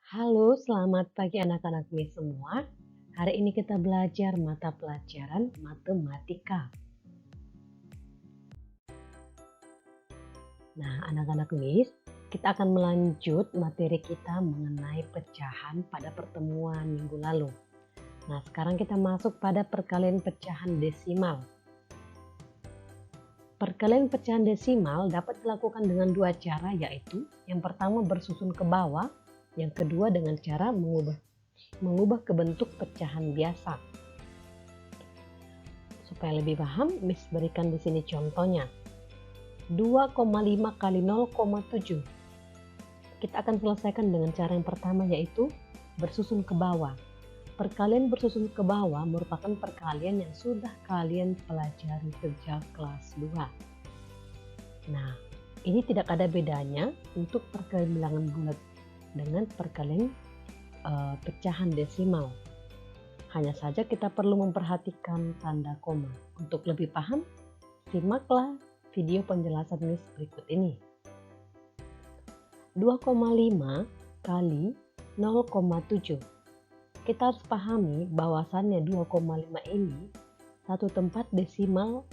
Halo, selamat pagi anak-anak Miss semua. Hari ini kita belajar mata pelajaran matematika. Nah, anak-anak Miss, kita akan melanjut materi kita mengenai pecahan pada pertemuan minggu lalu. Nah, sekarang kita masuk pada perkalian pecahan desimal. Perkalian pecahan desimal dapat dilakukan dengan dua cara, yaitu yang pertama bersusun ke bawah, yang kedua dengan cara mengubah ke bentuk pecahan biasa. Supaya lebih paham, Miss berikan di sini contohnya. 2,5 kali 0,7. Kita akan selesaikan dengan cara yang pertama, yaitu bersusun ke bawah. Perkalian bersusun ke bawah merupakan perkalian yang sudah kalian pelajari sejak kelas 2. Nah, ini tidak ada bedanya untuk perkalian bilangan bulat dengan perkalian pecahan desimal. Hanya saja kita perlu memperhatikan tanda koma. Untuk lebih paham, simaklah video penjelasan Miss berikut ini. 2,5 kali 0,7. Kita harus pahami bahwasannya 2,5 ini satu tempat desimal,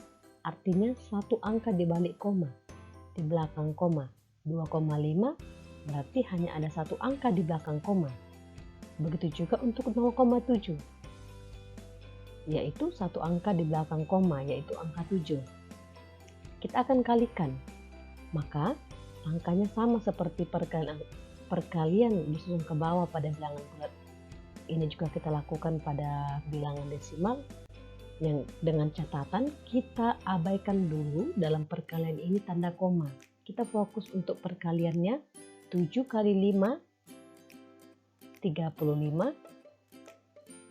artinya satu angka di balik koma, di belakang koma. 2,5 berarti hanya ada satu angka di belakang koma. Begitu juga untuk 0,7, yaitu satu angka di belakang koma, yaitu angka 7. Kita akan kalikan, maka angkanya sama seperti perkalian disusun ke bawah pada bilangan bulat. Ini juga kita lakukan pada bilangan desimal, yang dengan catatan kita abaikan dulu dalam perkalian ini tanda koma. Kita fokus untuk perkaliannya 7 kali 5, 35.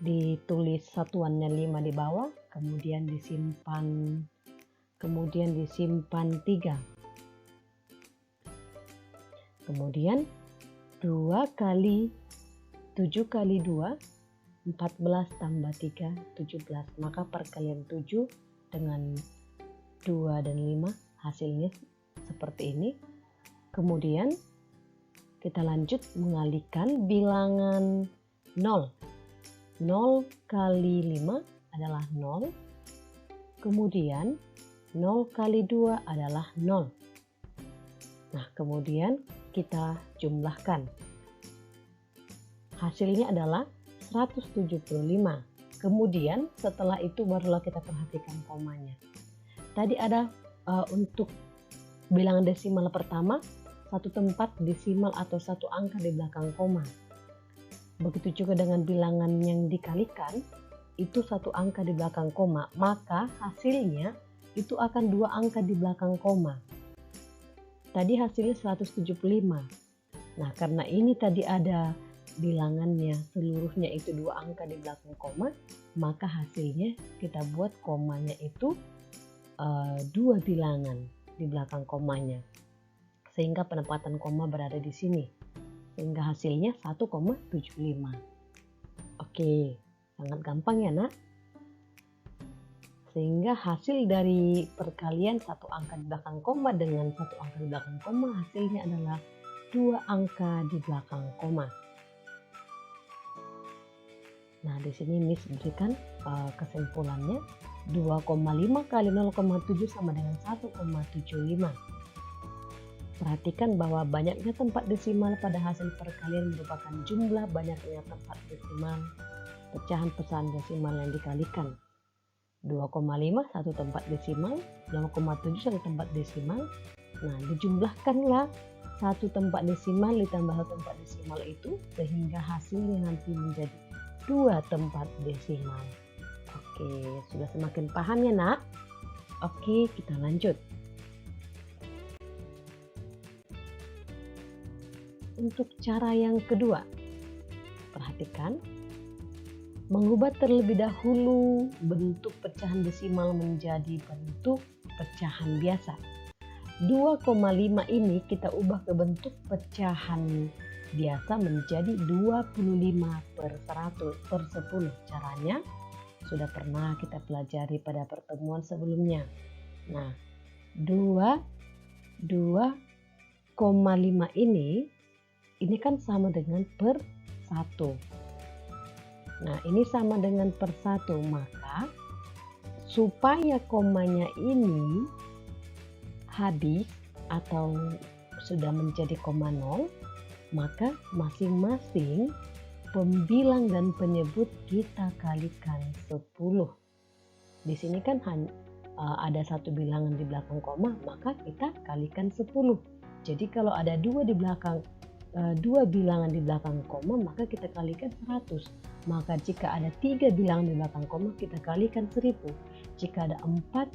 Ditulis satuannya 5 di bawah, kemudian disimpan 3. Kemudian 2 kali 7 kali 2, 14 tambah 3, 17. Maka perkalian 7 dengan 2 dan 5 hasilnya seperti ini. Kemudian kita lanjut mengalihkan bilangan 0. 0 kali 5 adalah 0. Kemudian 0 kali 2 adalah 0. Nah, kemudian kita jumlahkan. Hasilnya adalah 175. Kemudian setelah itu barulah kita perhatikan komanya. Tadi ada untuk bilangan desimal pertama, satu tempat desimal atau satu angka di belakang koma. Begitu juga dengan bilangan yang dikalikan, itu satu angka di belakang koma, maka hasilnya itu akan dua angka di belakang koma. Tadi hasilnya 175. Nah, karena ini tadi ada bilangannya seluruhnya itu dua angka di belakang koma, maka hasilnya kita buat komanya itu dua bilangan di belakang komanya, sehingga penempatan koma berada di sini, sehingga hasilnya 1,75. Oke, sangat gampang ya nak. Sehingga hasil dari perkalian satu angka di belakang koma dengan satu angka di belakang koma, hasilnya adalah dua angka di belakang koma. Nah, di sini Miss berikan kesimpulannya. 2,5 kali 0,7 sama dengan 1,75. Perhatikan bahwa banyaknya tempat desimal pada hasil perkalian merupakan jumlah banyaknya tempat desimal pecahan-pecahan desimal yang dikalikan. 2,5 satu tempat desimal, 0,7 satu tempat desimal. Nah, dijumlahkanlah satu tempat desimal ditambah satu tempat desimal itu, sehingga hasilnya nanti menjadi dua tempat desimal. Oke, sudah semakin paham ya nak? Oke, kita lanjut. Untuk cara yang kedua, perhatikan, mengubah terlebih dahulu bentuk pecahan desimal menjadi bentuk pecahan biasa. 2,5 ini kita ubah ke bentuk pecahan biasa menjadi 25/100/10. Caranya sudah pernah kita pelajari pada pertemuan sebelumnya. Nah, 2,5 ini ini kan sama dengan per 1. Nah, ini sama dengan per 1, maka supaya komanya ini habis atau sudah menjadi koma 0, maka masing-masing pembilang dan penyebut kita kalikan 10. Di sini kan ada satu bilangan di belakang koma, maka kita kalikan 10. Jadi kalau ada dua bilangan di belakang koma, maka kita kalikan 100. Maka jika ada 3 bilangan di belakang koma, kita kalikan 1000. Jika ada 4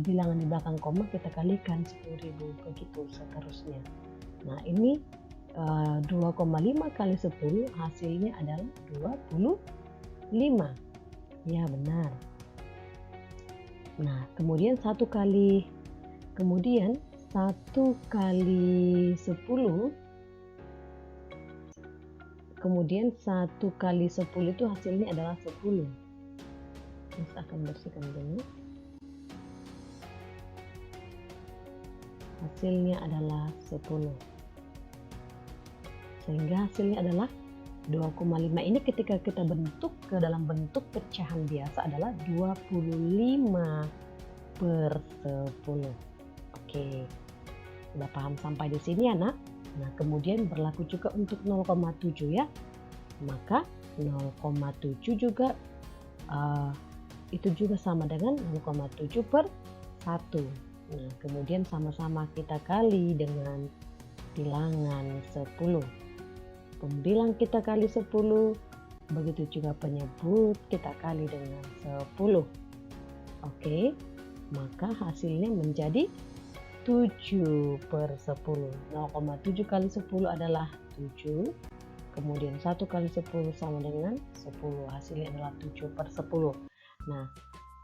bilangan di belakang koma, kita kalikan 10.000, begitu seterusnya. Nah, ini 2,5 kali 10 hasilnya adalah 25. Ya, benar. Nah, kemudian 1 kali 10, kemudian 1 kali 10 itu hasilnya adalah 10. Kita akan bersihkan dulu. Hasilnya adalah 10. Sehingga hasilnya adalah 2,5. Ini ketika kita bentuk ke dalam bentuk pecahan biasa adalah 25 per 10. Oke, sudah paham sampai di sini anak? Nah, kemudian berlaku juga untuk 0,7 ya. Maka 0,7 juga itu juga sama dengan 0,7 per 1. Nah, kemudian sama-sama kita kali dengan bilangan 10. Pembilang kita kali 10, begitu juga penyebut kita kali dengan 10. Oke, maka hasilnya menjadi 7 per 10. 0,7 kali 10 adalah 7. Kemudian 1 kali 10 sama dengan 10. Hasilnya adalah 7 per 10. Nah,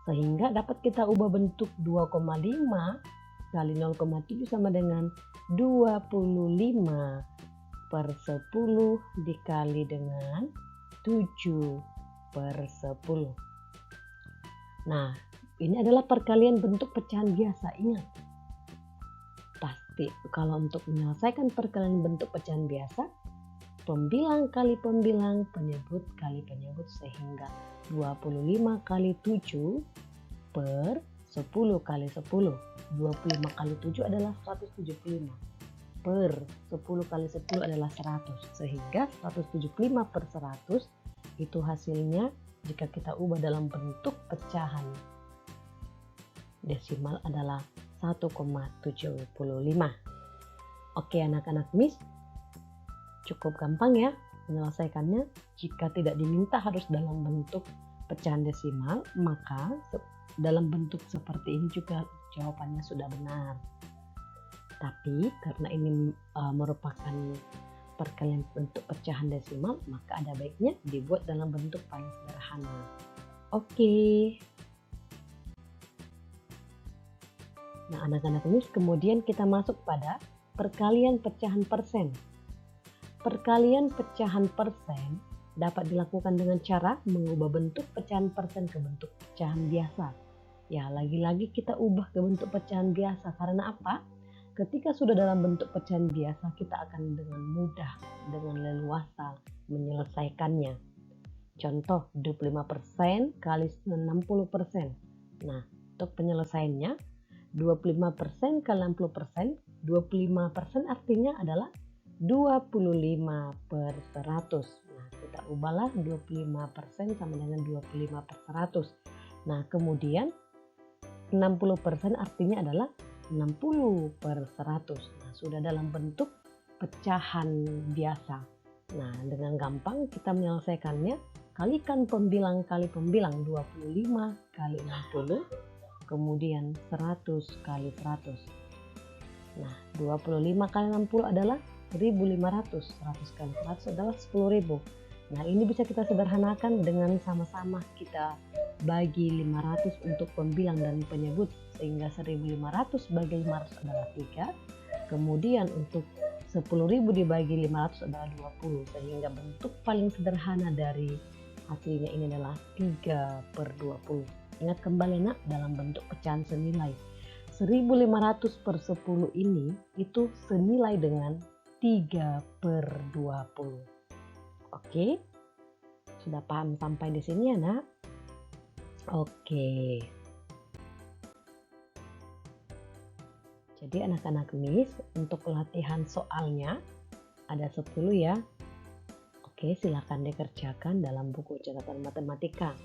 sehingga dapat kita ubah bentuk 2,5 kali 0,7 sama dengan 25 per 10 dikali dengan 7 per 10. Nah, ini adalah perkalian bentuk pecahan biasa. Ingat, pasti kalau untuk menyelesaikan perkalian bentuk pecahan biasa, pembilang kali pembilang, penyebut kali penyebut, sehingga 25 kali 7 per 10 kali 10. 25 kali 7 adalah 175. Per 10 kali 10 adalah 100. Sehingga 175 per 100 itu hasilnya jika kita ubah dalam bentuk pecahan desimal adalah 1,75. Oke anak-anak Miss, cukup gampang ya menyelesaikannya. Jika tidak diminta harus dalam bentuk pecahan desimal, maka dalam bentuk seperti ini juga jawabannya sudah benar. Tapi karena ini merupakan perkalian bentuk pecahan desimal, maka ada baiknya dibuat dalam bentuk paling sederhana. Oke. Nah, anak-anak ini kemudian kita masuk pada perkalian pecahan persen. Perkalian pecahan persen dapat dilakukan dengan cara mengubah bentuk pecahan persen ke bentuk pecahan biasa. Ya, lagi-lagi kita ubah ke bentuk pecahan biasa. Karena apa? Ketika sudah dalam bentuk pecahan biasa, kita akan dengan mudah, dengan leluasa menyelesaikannya. Contoh, 25% kali 60%. Nah, untuk penyelesaiannya, 25% kali 60%, 25% artinya adalah 25 per 100. Nah, kita ubahlah 25% sama dengan 25 per 100. Nah, kemudian 60% artinya adalah 60 per 100. Nah, sudah dalam bentuk pecahan biasa. Nah, dengan gampang kita menyelesaikannya. Kalikan pembilang kali pembilang, 25 kali 60, kemudian 100 kali 100. Nah, 25 kali 60 adalah 1.500. 100 kali 100 adalah 10.000. Nah, ini bisa kita sederhanakan dengan sama-sama kita bagi 500 untuk pembilang dan penyebut, sehingga 1.500 bagi 500 adalah 3. Kemudian untuk 10.000 dibagi 500 adalah 20, sehingga bentuk paling sederhana dari hasilnya ini adalah 3 per 20. Ingat kembali nak, dalam bentuk pecahan senilai. 1.500 per 10 ini itu senilai dengan 3/20. Oke, sudah paham sampai di sini ya nak? Oke, jadi anak-anak Miss untuk latihan soalnya ada 10 ya. Oke, silakan dikerjakan dalam buku catatan matematika.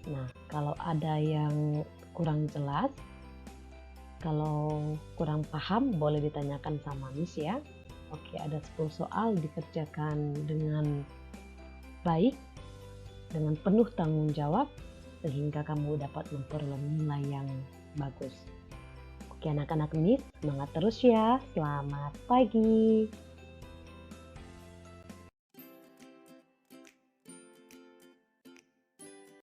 Nah, kalau ada yang kurang jelas, kalau kurang paham boleh ditanyakan sama Miss ya. Oke, ada 10 soal dikerjakan dengan baik, dengan penuh tanggung jawab, sehingga kamu dapat memperoleh nilai yang bagus. Oke anak-anak Miss, semangat terus ya. Selamat pagi.